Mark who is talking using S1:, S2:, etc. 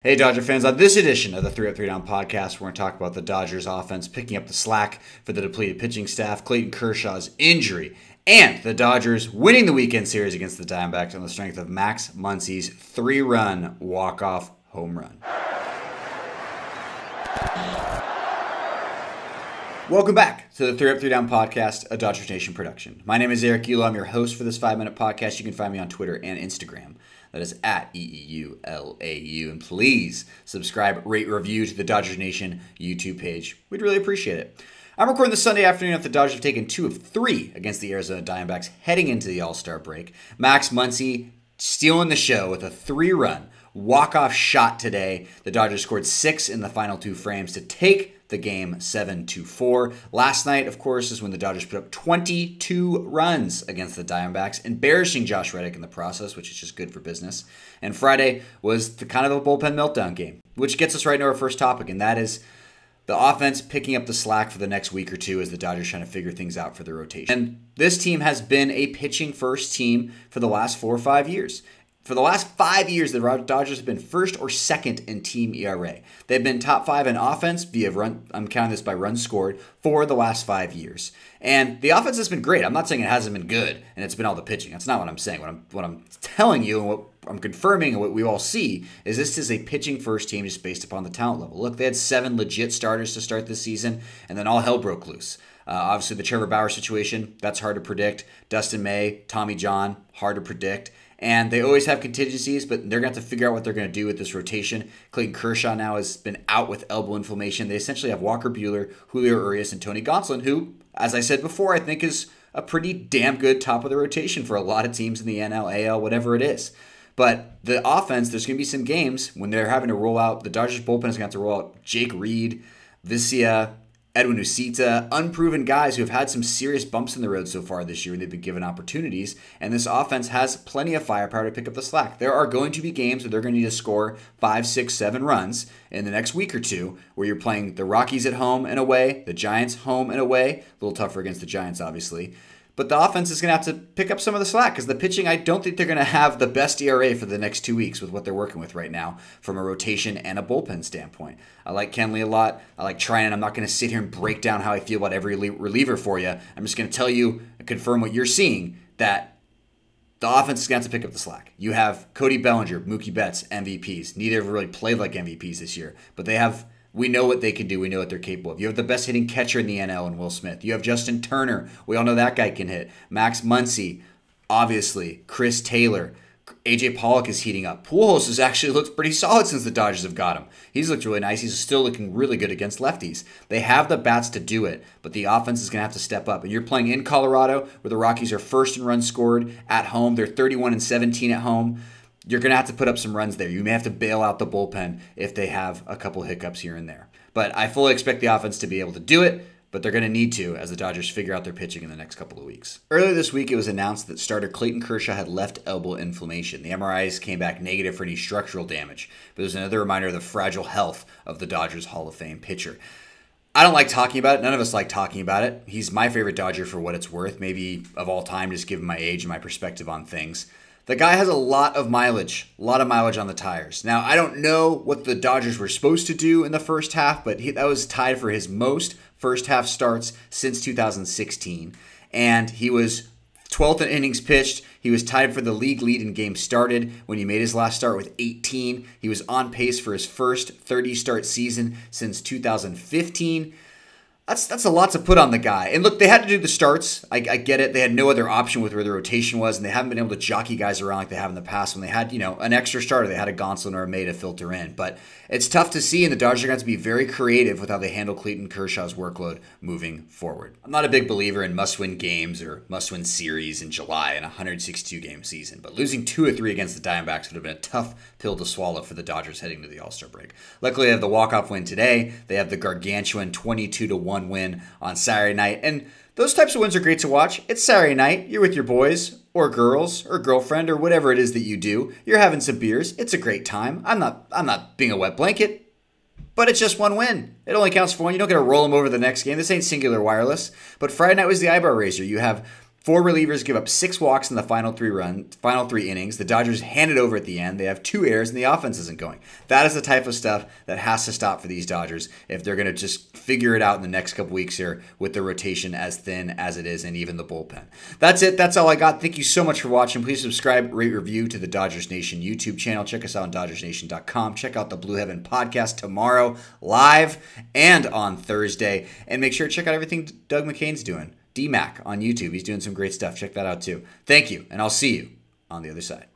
S1: Hey Dodger fans, on this edition of the 3 Up 3 Down podcast, we're going to talk about the Dodgers offense picking up the slack for the depleted pitching staff, Clayton Kershaw's injury, and the Dodgers winning the weekend series against the Diamondbacks on the strength of Max Muncy's 3-run walk-off home run. Welcome back to the 3 Up 3 Down podcast, a Dodgers Nation production. My name is Eric Elo. I'm your host for this 5-minute podcast. You can find me on Twitter and Instagram. That is at EEULAU. And please subscribe, rate, review to the Dodgers Nation YouTube page. We'd really appreciate it. I'm recording this Sunday afternoon after the Dodgers have taken 2 of 3 against the Arizona Diamondbacks heading into the All-Star break. Max Muncy stealing the show with a 3-run walk-off shot today. The Dodgers scored 6 in the final 2 frames to take the game 7-4. Last night, of course, is when the Dodgers put up 22 runs against the Diamondbacks, embarrassing Josh Reddick in the process, which is just good for business. And Friday was the kind of a bullpen meltdown game, which gets us right into our first topic, and that is the offense picking up the slack for the next week or two as the Dodgers trying to figure things out for the rotation. And this team has been a pitching-first team for the last 4 or 5 years. For the last 5 years, the Dodgers have been first or second in team ERA. They've been top 5 in offense via run. I'm counting this by runs scored for the last 5 years. And the offense has been great. I'm not saying it hasn't been good and it's been all the pitching. That's not what I'm saying. What I'm telling you and what I'm confirming and what we all see is this is a pitching first team just based upon the talent level. Look, they had 7 legit starters to start this season, and then all hell broke loose. Obviously, the Trevor Bauer situation, that's hard to predict. Dustin May, Tommy John, hard to predict. And they always have contingencies, but they're going to have to figure out what they're going to do with this rotation. Clayton Kershaw now has been out with elbow inflammation. They essentially have Walker Buehler, Julio Urias, and Tony Gonsolin, who, as I said before, I think is a pretty damn good top of the rotation for a lot of teams in the NL, AL, whatever it is. But the offense, there's going to be some games when they're having to roll out. The Dodgers bullpen is going to have to roll out Jake Reed, Vicia, Edwin Ucita, unproven guys who have had some serious bumps in the road so far this year, and they've been given opportunities, and this offense has plenty of firepower to pick up the slack. There are going to be games where they're going to need to score 5, 6, 7 runs in the next week or two, where you're playing the Rockies at home and away, the Giants home and away, a little tougher against the Giants, obviously. But the offense is going to have to pick up some of the slack because the pitching, I don't think they're going to have the best ERA for the next 2 weeks with what they're working with right now from a rotation and a bullpen standpoint. I like Kenley a lot. I like Trinan. I'm not going to sit here and break down how I feel about every reliever for you. I'm just going to tell you and confirm what you're seeing, that the offense is going to have to pick up the slack. You have Cody Bellinger, Mookie Betts, MVPs. Neither have really played like MVPs this year, but they have. We know what they can do. We know what they're capable of. You have the best hitting catcher in the NL in Will Smith. You have Justin Turner. We all know that guy can hit. Max Muncy, obviously. Chris Taylor. AJ Pollock is heating up. Pujols has actually looked pretty solid since the Dodgers have got him. He's looked really nice. He's still looking really good against lefties. They have the bats to do it, but the offense is going to have to step up. And you're playing in Colorado, where the Rockies are first in runs scored at home. They're 31-17 at home. You're going to have to put up some runs there. You may have to bail out the bullpen if they have a couple hiccups here and there. But I fully expect the offense to be able to do it, but they're going to need to as the Dodgers figure out their pitching in the next couple of weeks. Earlier this week, it was announced that starter Clayton Kershaw had left elbow inflammation. The MRIs came back negative for any structural damage, but it was another reminder of the fragile health of the Dodgers Hall of Fame pitcher. I don't like talking about it. None of us like talking about it. He's my favorite Dodger for what it's worth, maybe of all time, just given my age and my perspective on things. The guy has a lot of mileage on the tires. Now, I don't know what the Dodgers were supposed to do in the first half, but that was tied for his most first half starts since 2016. And he was 12th in innings pitched. He was tied for the league lead in games started when he made his last start with 18. He was on pace for his first 30-start season since 2015. That's a lot to put on the guy. And look, they had to do the starts. I get it. They had no other option with where the rotation was, and they haven't been able to jockey guys around like they have in the past when they had, an extra starter. They had a Gonsolin or a May to filter in. But it's tough to see, and the Dodgers are going to have to be very creative with how they handle Clayton Kershaw's workload moving forward. I'm not a big believer in must-win games or must-win series in July in a 162-game season, but losing 2 or 3 against the Diamondbacks would have been a tough pill to swallow for the Dodgers heading to the All-Star break. Luckily, they have the walk-off win today. They have the gargantuan 22-1 win on Saturday night, and those types of wins are great to watch. It's Saturday night. You're with your boys or girls or girlfriend or whatever it is that you do. You're having some beers. It's a great time. I'm not being a wet blanket, but it's just one win. It only counts for one. You don't get to roll them over the next game. This ain't Singular Wireless. But Friday night was the eyebrow raiser. You have Four relievers give up 6 walks in the final three innings. The Dodgers hand it over at the end. They have 2 errors, and the offense isn't going. That is the type of stuff that has to stop for these Dodgers if they're going to just figure it out in the next couple weeks here with the rotation as thin as it is and even the bullpen. That's it. That's all I got. Thank you so much for watching. Please subscribe, rate, review to the Dodgers Nation YouTube channel. Check us out on DodgersNation.com. Check out the Blue Heaven podcast tomorrow, live and on Thursday. And make sure to check out everything Doug McCain's doing. DMAC on YouTube. He's doing some great stuff. Check that out too. Thank you, and I'll see you on the other side.